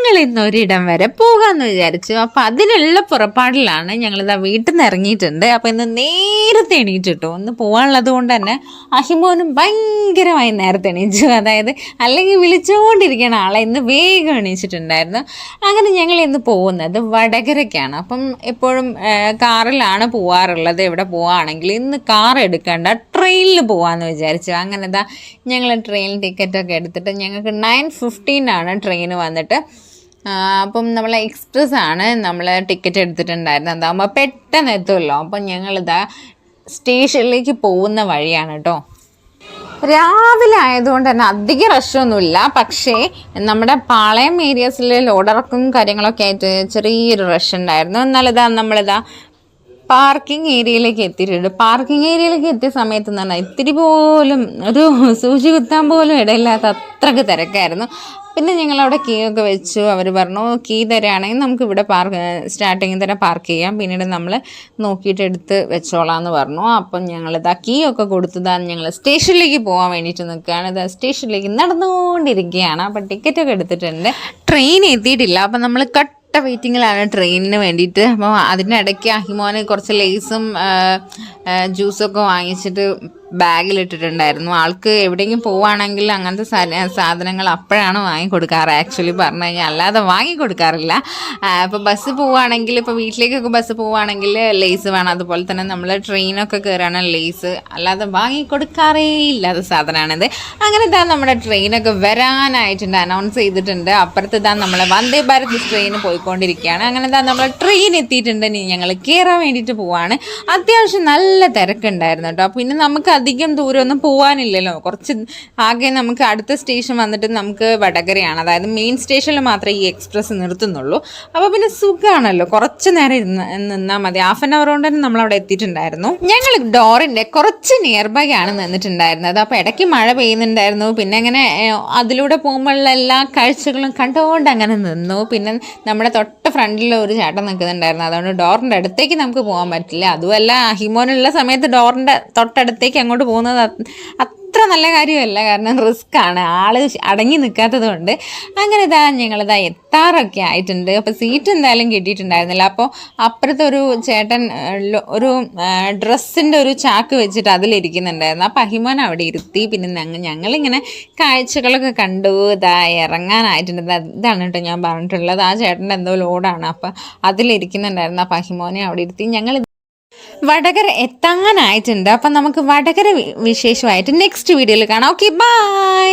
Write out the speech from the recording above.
ഞങ്ങൾ ഇന്ന് ഒരിടം വരെ പോകാമെന്ന് വിചാരിച്ചു. അപ്പം അതിനുള്ള പുറപ്പാടിലാണ് ഞങ്ങളിതാ വീട്ടിൽ നിന്ന് ഇറങ്ങിയിട്ടുണ്ട്. അപ്പം ഇന്ന് നേരത്തെ എണീറ്റിട്ടു. ഒന്ന് പോകാനുള്ളത് കൊണ്ട് തന്നെ അഹിമോനും ഭയങ്കരമായി നേരത്തെ എണീച്ചു. അതായത് അല്ലെങ്കിൽ വിളിച്ചുകൊണ്ടിരിക്കണ ആളെ ഇന്ന് വേഗം എണീച്ചിട്ടുണ്ടായിരുന്നു. അങ്ങനെ ഞങ്ങൾ ഇന്ന് പോകുന്നത് വടകരയ്ക്കാണ്. അപ്പം എപ്പോഴും കാറിലാണ് പോവാറുള്ളത്. എവിടെ പോവുകയാണെങ്കിൽ ഇന്ന് കാർ എടുക്കേണ്ട ട്രെയിനിൽ പോകാമെന്ന് വിചാരിച്ചു. അങ്ങനെ ഇതാ ഞങ്ങൾ ട്രെയിൻ ടിക്കറ്റൊക്കെ എടുത്തിട്ട് ഞങ്ങൾക്ക് 9:15 ട്രെയിൻ വന്നിട്ട്. അപ്പം നമ്മൾ എക്സ്പ്രസ് ആണ് നമ്മൾ ടിക്കറ്റ് എടുത്തിട്ടുണ്ടായിരുന്നത്. അതാകുമ്പോൾ പെട്ടെന്ന് എത്തുമല്ലോ. അപ്പം ഞങ്ങളിതാ സ്റ്റേഷനിലേക്ക് പോകുന്ന വഴിയാണ് കേട്ടോ. രാവിലെ ആയതുകൊണ്ട് തന്നെ അധികം റഷൊന്നുമില്ല. പക്ഷേ നമ്മുടെ പാളയം ഏരിയാസിൽ ലോഡിറക്കും കാര്യങ്ങളൊക്കെ ആയിട്ട് ചെറിയൊരു റഷ് ഉണ്ടായിരുന്നു. എന്നാലിതാ നമ്മളിതാ പാർക്കിംഗ് ഏരിയയിലേക്ക് എത്തിയിട്ടുണ്ട്. പാർക്കിംഗ് ഏരിയയിലേക്ക് എത്തിയ സമയത്ത് എന്ന് പറഞ്ഞാൽ ഇത്തിരി പോലും ഒരു സൂചി കുത്താൻ പോലും ഇടയില്ലാത്ത അത്രയ്ക്ക് തിരക്കായിരുന്നു. പിന്നെ ഞങ്ങളവിടെ കീ ഒക്കെ വെച്ചു. അവർ പറഞ്ഞു കീ തരാണെങ്കിൽ നമുക്ക് ഇവിടെ സ്റ്റാർട്ടിങ്ങിൽ തന്നെ പാർക്ക് ചെയ്യാം, പിന്നീട് നമ്മൾ നോക്കിയിട്ട് എടുത്ത് വെച്ചോളാം എന്ന് പറഞ്ഞു. അപ്പം ഞങ്ങളിതാ കീ ഒക്കെ കൊടുത്തതാണ്. ഞങ്ങൾ സ്റ്റേഷനിലേക്ക് പോകാൻ വേണ്ടിയിട്ട് നിൽക്കുകയാണ്. ഇതാ സ്റ്റേഷനിലേക്ക് നടന്നുകൊണ്ടിരിക്കുകയാണ്. അപ്പം ടിക്കറ്റൊക്കെ എടുത്തിട്ടുണ്ട്. ട്രെയിൻ എത്തിയിട്ടില്ല. അപ്പം നമ്മൾ വെയിറ്റിങ്ങിലാണ് ട്രെയിനിന് വേണ്ടിയിട്ട്. അപ്പോൾ അതിൻ്റെ ഇടയ്ക്ക് അഹിമോന് കുറച്ച് ലേസും ജ്യൂസൊക്കെ വാങ്ങിച്ചിട്ട് ബാഗിലിട്ടിട്ടുണ്ടായിരുന്നു. ആൾക്ക് എവിടെയെങ്കിലും പോവുകയാണെങ്കിൽ അങ്ങനത്തെ സാധനങ്ങൾ അപ്പോഴാണ് വാങ്ങിക്കൊടുക്കാറ്. ആക്ച്വലി പറഞ്ഞു കഴിഞ്ഞാൽ അല്ലാതെ വാങ്ങിക്കൊടുക്കാറില്ല. ഇപ്പോൾ ബസ് പോവുകയാണെങ്കിൽ, ഇപ്പോൾ വീട്ടിലേക്കൊക്കെ ബസ് പോവുകയാണെങ്കിൽ ലേസ് വേണം. അതുപോലെ തന്നെ നമ്മൾ ട്രെയിനൊക്കെ കയറാണ് ലേസ്, അല്ലാതെ വാങ്ങിക്കൊടുക്കാറേ ഇല്ലാത്ത സാധനമാണിത്. അങ്ങനെ ഇതാ നമ്മുടെ ട്രെയിനൊക്കെ വരാനായിട്ടുണ്ട്, അനൗൺസ് ചെയ്തിട്ടുണ്ട്. അപ്പുറത്ത് ഇതാ നമ്മളെ വന്ദേ ഭാരത് ട്രെയിൻ പോയിക്കൊണ്ടിരിക്കുകയാണ്. അങ്ങനെ ഇതാ നമ്മൾ ട്രെയിൻ എത്തിയിട്ടുണ്ട്. ഇനി ഞങ്ങൾ കയറാൻ വേണ്ടിയിട്ട് പോവാണ്. അത്യാവശ്യം നല്ല തിരക്കുണ്ടായിരുന്നു കേട്ടോ. പിന്നെ നമുക്ക് അധികം ദൂരമൊന്നും പോകാനില്ലല്ലോ. കുറച്ച് ആകെ നമുക്ക് അടുത്ത സ്റ്റേഷൻ വന്നിട്ട് നമുക്ക് വടകരയാണ്. അതായത് മെയിൻ സ്റ്റേഷനിൽ മാത്രമേ ഈ എക്സ്പ്രസ് നിർത്തുന്നുള്ളൂ. അപ്പോൾ പിന്നെ സുഖമാണല്ലോ, കുറച്ച് നേരം നിന്നാൽ മതി. 1/2 hour കൊണ്ട് തന്നെ നമ്മളവിടെ എത്തിയിട്ടുണ്ടായിരുന്നു. ഞങ്ങൾ ഡോറിൻ്റെ കുറച്ച് നിയർ ബൈ ആണ് നിന്നിട്ടുണ്ടായിരുന്നത്. അപ്പോൾ ഇടയ്ക്ക് മഴ പെയ്യുന്നുണ്ടായിരുന്നു. പിന്നെ അങ്ങനെ അതിലൂടെ പോകുമ്പോഴുള്ള എല്ലാ കാഴ്ചകളും കണ്ടുകൊണ്ട് അങ്ങനെ നിന്നു. പിന്നെ നമ്മുടെ തൊട്ട് ഫ്രണ്ടിൽ ഒരു ചേട്ടൻ നിൽക്കുന്നുണ്ടായിരുന്നു. അതുകൊണ്ട് ഡോറിൻ്റെ അടുത്തേക്ക് നമുക്ക് പോകാൻ പറ്റില്ല. അതുമല്ല അഹിമോനുള്ള സമയത്ത് ഡോറിൻ്റെ തൊട്ടടുത്തേക്ക് അങ്ങോട്ട് പോകുന്നത് അത്ര നല്ല കാര്യമല്ല. കാരണം റിസ്ക് ആണ്, ആള് അടങ്ങി നിൽക്കാത്തത് കൊണ്ട്. അങ്ങനെ ഇതാ ഞങ്ങളിതാ എത്താറൊക്കെ ആയിട്ടുണ്ട്. അപ്പോൾ സീറ്റ് എന്തായാലും കിട്ടിയിട്ടുണ്ടായിരുന്നില്ല. അപ്പോൾ അപ്പുറത്തെ ഒരു ചേട്ടൻ ഒരു ഡ്രസ്സിൻ്റെ ഒരു ചാക്ക് വെച്ചിട്ട് അതിലിരിക്കുന്നുണ്ടായിരുന്നു. അപ്പോൾ അഹിമോൻ അവിടെ ഇരുത്തി. പിന്നെ ഞങ്ങളിങ്ങനെ കാഴ്ചകളൊക്കെ കണ്ടു. ഇതാ ഇറങ്ങാനായിട്ടുണ്ട്. ഇതാണ് കേട്ടോ ഞാൻ പറഞ്ഞിട്ടുള്ളത്. ആ ചേട്ടൻ്റെ എന്തോ ലോഡാണ്. അപ്പോൾ അതിലിരിക്കുന്നുണ്ടായിരുന്നു. അപ്പോൾ അഹിമോനെ അവിടെ ഇരുത്തി. ഞങ്ങൾ വടകര എത്താനായിട്ടുണ്ട്. അപ്പം നമുക്ക് വടകര വിശേഷമായിട്ട് നെക്സ്റ്റ് വീഡിയോയിൽ കാണാം. Okay, by.